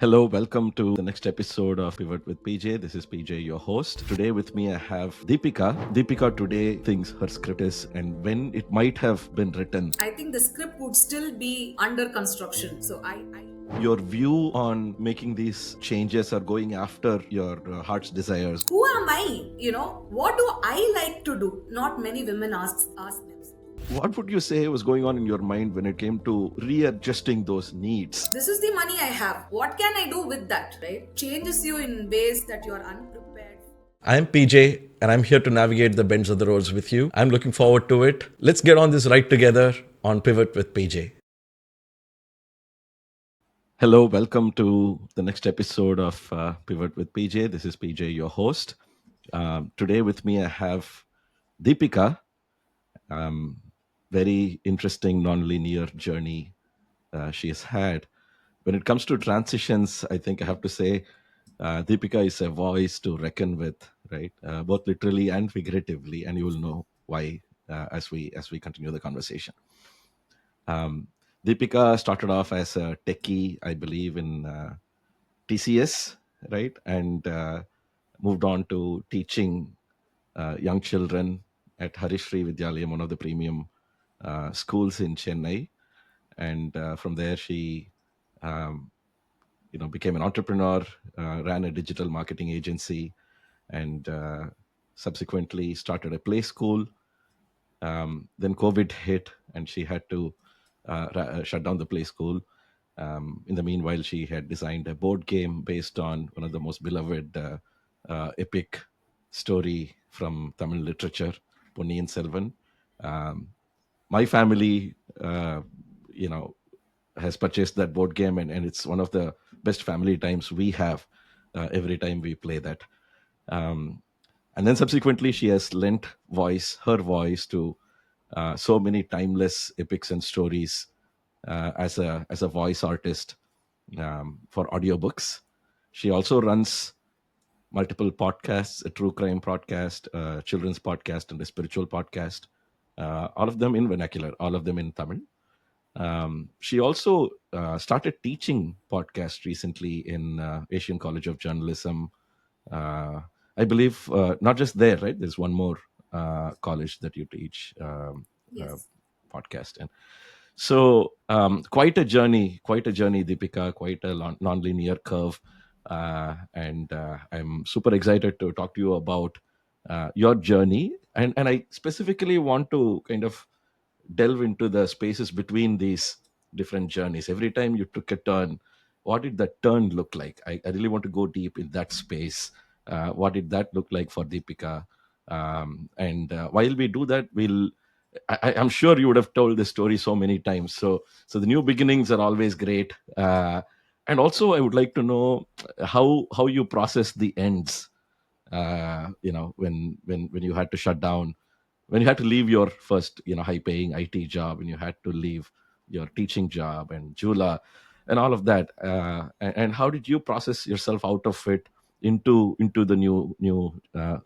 Hello, welcome to the next episode of Pivot with PJ. This is PJ, your host. Today with me, I have Deepika. Deepika today thinks her script is and when it might have been written. I think the script would still be under construction. Your view on making these changes or going after your heart's desires. Who am I? What do I like to do? Not many women ask themselves. What would you say was going on in your mind when it came to readjusting those needs? This is the money I have. What can I do with that? Right? Changes you in ways that you are unprepared. I'm PJ and I'm here to navigate the bends of the roads with you. I'm looking forward to it. Let's get on this ride together on Pivot with PJ. Hello, welcome to the next episode of Pivot with PJ. This is PJ, your host. Today with me, I have Deepika. Very interesting non-linear journey she has had. When it comes to transitions, I think I have to say Deepika is a voice to reckon with, right? Both literally and figuratively, and you will know why as we continue the conversation. Um, Deepika started off as a techie, I believe, in TCS, right? And moved on to teaching young children at Harishri Vidyalayam, one of the premium schools in Chennai. And from there, she became an entrepreneur, ran a digital marketing agency, and subsequently started a play school. Then COVID hit, and she had to shut down the play school. In the meanwhile, she had designed a board game based on one of the most beloved epic story from Tamil literature, Ponniyin Selvan. Um, my family, has purchased that board game, and it's one of the best family times we have every time we play that. Um, and then subsequently, she has lent her voice to so many timeless epics and stories as a voice artist for audiobooks. She also runs multiple podcasts, a true crime podcast, a children's podcast, and a spiritual podcast. All of them in vernacular, all of them in Tamil. She also started teaching podcast recently in Asian College of Journalism. Uh, I believe not just there, right? There's one more college that you teach Yes. podcast in. So quite a journey, Deepika, quite a non-linear curve. And I'm super excited to talk to you about your journey. And I specifically want to kind of delve into the spaces between these different journeys. Every time you took a turn, what did that turn look like? I really want to go deep in that space. What did that look like for Deepika? And while we do that, I'm sure you would have told this story so many times. So the new beginnings are always great. And also, I would like to know how you process the ends. When you had to shut down, when you had to leave your first high paying IT job, and you had to leave your teaching job and Jula and all of that, and how did you process yourself out of it into the new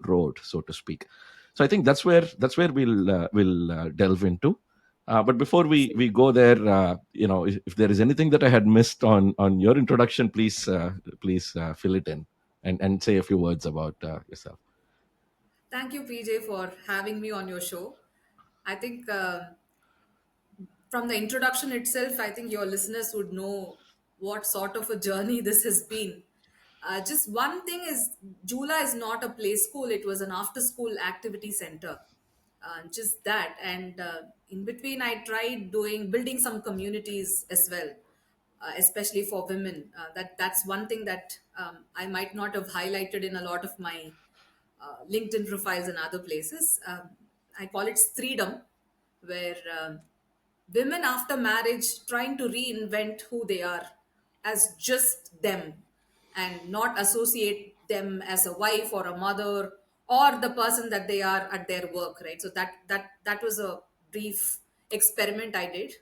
road, so to speak? So I think that's where we'll delve into. But before we go there, if there is anything that I had missed on your introduction, please fill it in and say a few words about yourself. Thank you, PJ, for having me on your show. I think from the introduction itself, I think your listeners would know what sort of a journey this has been. Just one thing is, Jula is not a play school, it was an after school activity center. Just that. And in between, I tried building some communities as well, especially for women. That's one thing that I might not have highlighted in a lot of my LinkedIn profiles and other places. I call it Sthreedom, where women after marriage trying to reinvent who they are as just them and not associate them as a wife or a mother or the person that they are at their work, right? So that was a brief experiment I did.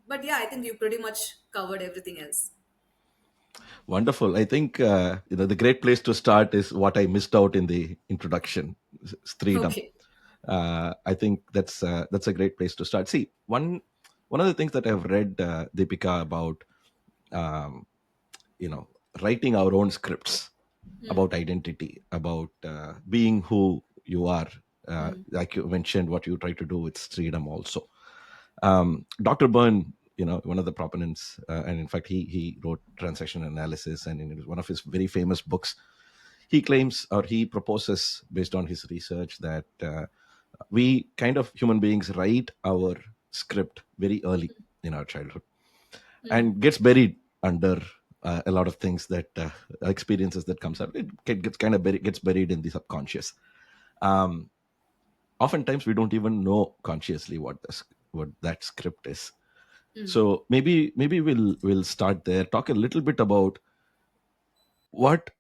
But yeah, I think you pretty much covered everything else. Wonderful. I think the great place to start is what I missed out in the introduction, Sthreedom. Okay. I think that's a great place to start. See, one of the things that I've read, Deepika, about writing our own scripts about identity, about being who you are. Like you mentioned, what you try to do with Sthreedom also. Dr. Byrne, one of the proponents, and in fact, he wrote Transaction Analysis, and in one of his very famous books, he claims, or he proposes, based on his research, that we kind of human beings write our script very early in our childhood, and gets buried under a lot of things that experiences that comes up. It gets kind of gets buried in the subconscious. um, Oftentimes we don't even know consciously what that script is. So maybe we'll start there, talk a little bit about what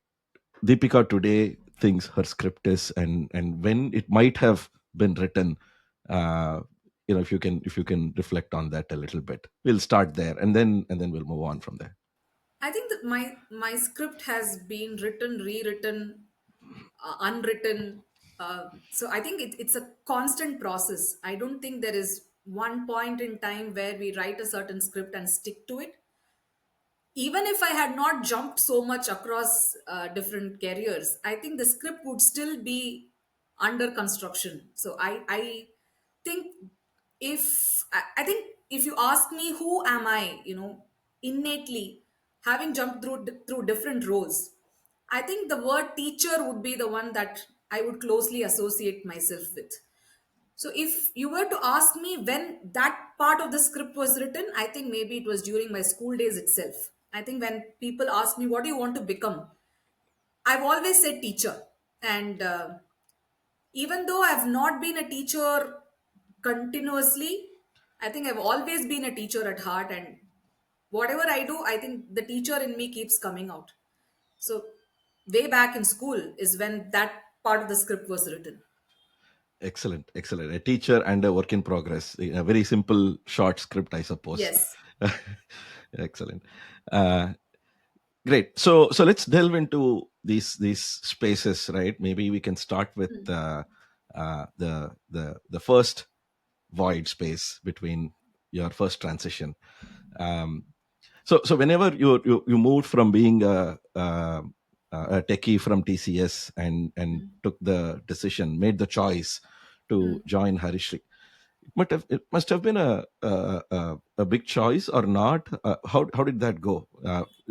Deepika today thinks her script is, and when it might have been written. uh, if you can reflect on that a little bit, we'll start there, and then we'll move on from there. I think that my script has been written, rewritten, unwritten. So I think it's a constant process. I don't think there is one point in time where we write a certain script and stick to it. Even if I had not jumped so much across different careers, I think the script would still be under construction. So I think I think if you ask me who am I, innately having jumped through different roles, I think the word teacher would be the one that I would closely associate myself with. So if you were to ask me when that part of the script was written, I think maybe it was during my school days itself. I think when people ask me, what do you want to become? I've always said teacher. And even though I've not been a teacher continuously, I think I've always been a teacher at heart. And whatever I do, I think the teacher in me keeps coming out. So way back in school is when that part of the script was written. Excellent, excellent. A teacher and a work in progress. A very simple, short script, I suppose. Yes. Excellent. Uh, Great. So let's delve into these spaces, right? Maybe we can start with the first void space between your first transition. Um, so whenever you moved from being a techie from TCS, and took the decision, made the choice to join Harishri, it must have been a big choice, or not? How did that go?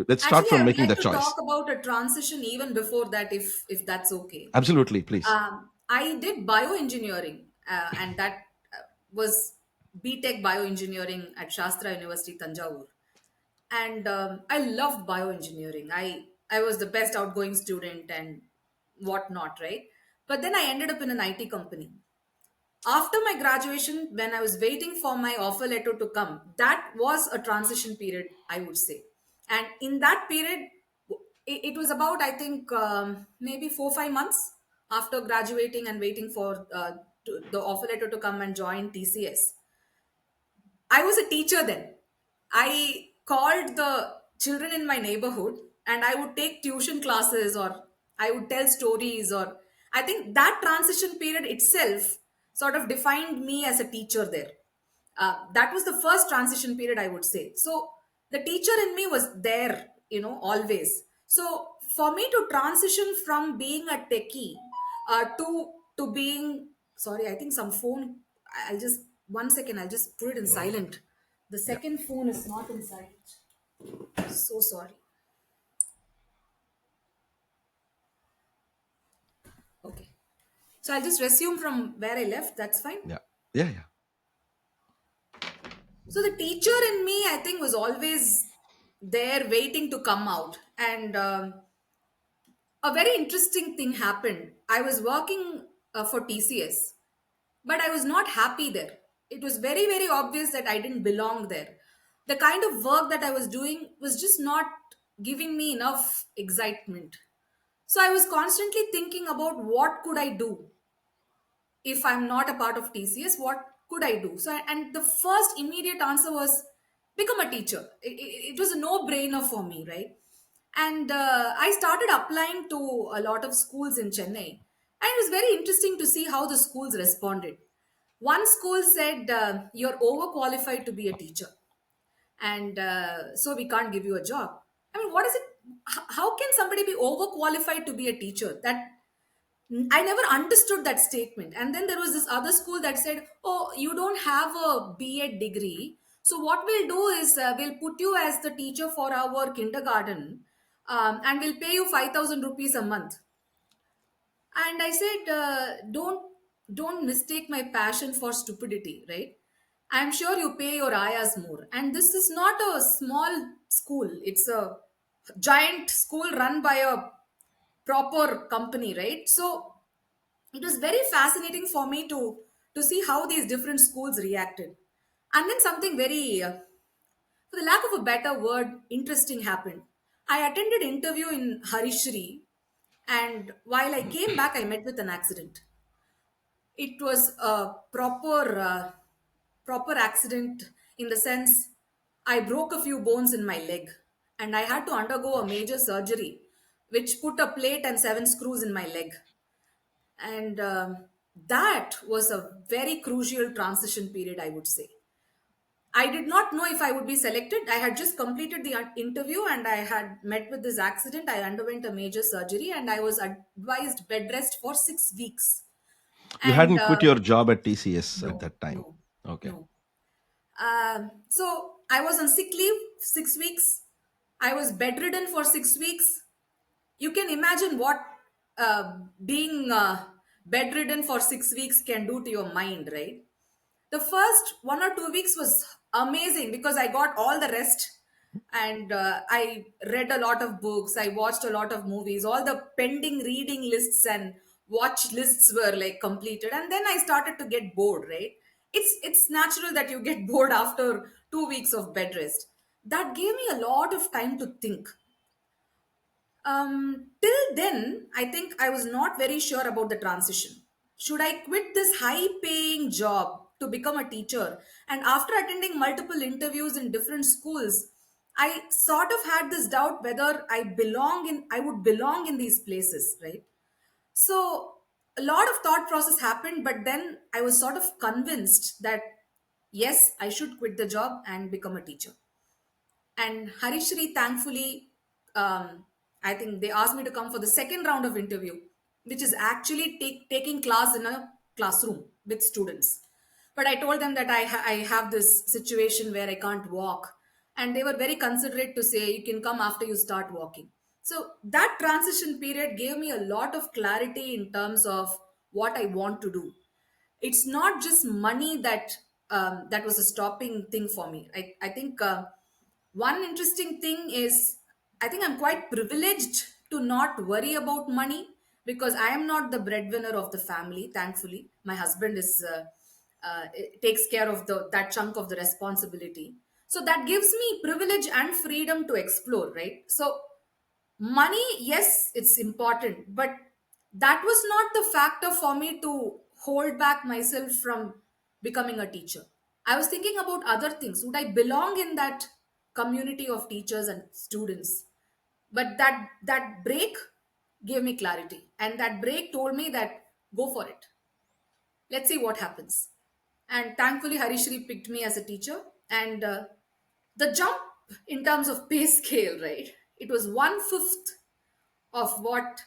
Let's start Actually, from I would making like the to talk choice. about a transition even before that, if that's okay. Absolutely, please. I did bioengineering, and that was BTech bioengineering at Shastra University, Tanjavur. And I loved bioengineering. I was the best outgoing student and whatnot, right? But then I ended up in an IT company. After my graduation, when I was waiting for my offer letter to come, that was a transition period, I would say. And in that period, it was about, I think, maybe 4 5 months after graduating and waiting for the offer letter to come and join TCS. I was a teacher then. I called the children in my neighborhood and I would take tuition classes, or I would tell stories. Or I think that transition period itself sort of defined me as a teacher there. That was the first transition period, I would say. So the teacher in me was there, always. So for me to transition from being a techie to being, sorry, I think some phone. I'll just 1 second. I'll just put it in silent. The Yeah, second phone is not in silent. So sorry. Okay. So I'll just resume from where I left. That's fine. yeah, yeah, yeah, So the teacher in me, I think, was always there waiting to come out. And a very interesting thing happened. I was working for TCS, but I was not happy there. It was very, very obvious that I didn't belong there. The kind of work that I was doing was just not giving me enough excitement. So I was constantly thinking about what could I do if I'm not a part of TCS, what could I do? So, and the first immediate answer was become a teacher. It was a no brainer for me, right? And I started applying to a lot of schools in Chennai. And it was very interesting to see how the schools responded. One school said, you're overqualified to be a teacher. And so we can't give you a job. I mean, what is it? how can somebody be overqualified to be a teacher? That I never understood that statement. And then there was this other school that said, "Oh, you don't have a B.Ed degree. So what we'll do is we'll put you as the teacher for our kindergarten, and we'll pay you 5,000 rupees a month." And I said, don't mistake my passion for stupidity, right? I'm sure you pay your ayahs more. And this is not a small school. It's a giant school run by a proper company, right? So it was very fascinating for me to see how these different schools reacted. And then something very, for the lack of a better word, interesting happened. I attended interview in Harishri, and while I came back, I met with an accident. It was a proper accident in the sense I broke a few bones in my leg, and I had to undergo a Gosh. major surgery, which put a plate and 7 screws in my leg. And that was a very crucial transition period, I would say. I did not know if I would be selected. I had just completed the interview and I had met with this accident. I underwent a major surgery and I was advised bed rest for 6 weeks. You And hadn't quit your job at TCS at no, that time. no, Okay. no. So I was on sick leave 6 weeks. I was bedridden for 6 weeks. You can imagine what being bedridden for 6 weeks can do to your mind, right? The first 1 or 2 weeks was amazing because I got all the rest, and I read a lot of books, I watched a lot of movies, all the pending reading lists and watch lists were like completed, and then I started to get bored, right? It's natural that you get bored after 2 weeks of bed rest. That gave me a lot of time to think. Till then, I think I was not very sure about the transition. Should I quit this high paying job to become a teacher? And after attending multiple interviews in different schools, I sort of had this doubt whether I would belong in these places, right? So a lot of thought process happened, but then I was sort of convinced that yes, I should quit the job and become a teacher. And Harishri, thankfully, I think they asked me to come for the second round of interview, which is actually taking class in a classroom with students. But I told them that I have this situation where I can't walk. And they were very considerate to say, you can come after you start walking. So that transition period gave me a lot of clarity in terms of what I want to do. It's not just money that was a stopping thing for me. I think one interesting thing is I think I'm quite privileged to not worry about money because I am not the breadwinner of the family. Thankfully, my husband is takes care of the that chunk of the responsibility. So that gives me privilege and freedom to explore, right? So money, yes, it's important, but that was not the factor for me to hold back myself from becoming a teacher. I was thinking about other things. Would I belong in that community of teachers and students? But that break gave me clarity, and that break told me that go for it. Let's see what happens. And thankfully, Harishri picked me as a teacher, and the jump in terms of pay scale, right? It was 1/5 of what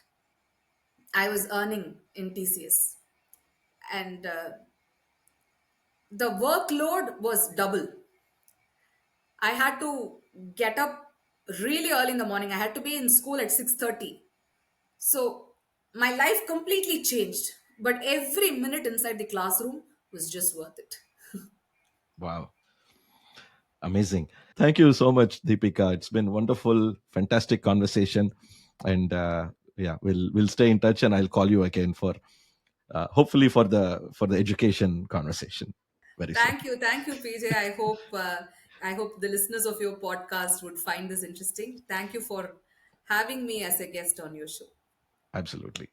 I was earning in TCS. And the workload was double. I had to get up really early in the morning. I had to be in school at 6:30. So my life completely changed. But every minute inside the classroom was just worth it. Wow. Amazing. Thank you so much, Deepika. It's been wonderful, fantastic conversation. And yeah, we'll stay in touch and I'll call you again for hopefully for the education conversation very soon. Thank you, PJ. I hope the listeners of your podcast would find this interesting. Thank you for having me as a guest on your show. Absolutely.